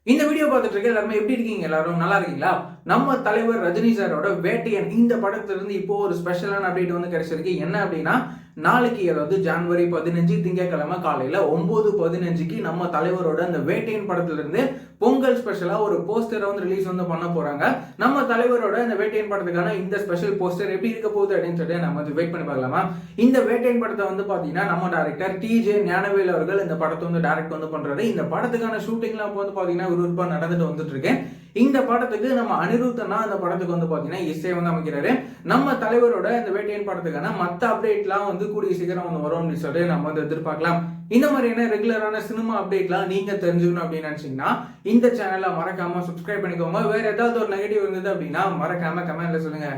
இந்த வீடியோ பார்த்துட்டு இருக்க எல்லாருமே எப்படி இருக்கீங்க? எல்லாரும் நல்லா இருக்கீங்களா? நம்ம தலைவர் ரஜினி சாரோட வேட்டையன் இந்த படத்துல இருந்து இப்போ ஒரு ஸ்பெஷலான அப்டேட் வந்து கிடைச்சிருக்கு. என்ன அப்படின்னா, நாளைக்கு அதாவது ஜனவரி 15 திங்கட்கிழமை காலையில 9:15க்கு நம்ம தலைவரோட அந்த வேட்டையன் படத்துல இருந்து பொங்கல் ஸ்பெஷலா ஒரு போஸ்டரை வந்து ரிலீஸ் வந்து பண்ண போறாங்க. நம்ம தலைவரோட இந்த வேட்டையன் படத்துக்கான இந்த ஸ்பெஷல் போஸ்டர் எப்படி இருக்க போகுது அப்படின்னு சொல்லிட்டு நம்ம வந்து வெயிட் பண்ணி பார்க்கலாமா? இந்த வேட்டையன் படத்தை வந்து பாத்தீங்கன்னா நம்ம டைரக்டர் டிஜே ஞானவேல் அவர்கள் இந்த படத்தை வந்து டைரக்ட் வந்து பண்றாரு. இந்த படத்துக்கான ஷூட்டிங்லாம் வந்து பாத்தீங்கன்னா விறுவிறுப்பா நடந்துட்டு வந்துட்டு இருக்கு. இந்த படத்துக்கு நம்ம அனிருத்தனா அந்த படத்துக்கு வந்து பாத்தீங்கன்னா இசை வந்து அமைக்கிறாரு. நம்ம தலைவரோட இந்த வேட்டையன் படத்துக்கான மத்த அப்டேட்லாம் வந்து கூடிய சீக்கிரம் வந்து வரும் அப்படின்னு சொல்லிட்டு நம்ம வந்து எதிர்பார்க்கலாம். இந்த மாதிரியான ரெகுலரான சினிமா அப்டேட்லாம் நீங்க தெரிஞ்சுக்கணும் அப்படின்னு நினைச்சீங்கன்னா இந்த சேனலை மறக்காம சப்ஸ்கிரைப் பண்ணிக்கோங்க. வேற ஏதாவது ஒரு நெகட்டிவ் இருந்தது அப்படின்னா மறக்காம கமெண்ட்ல சொல்லுங்க.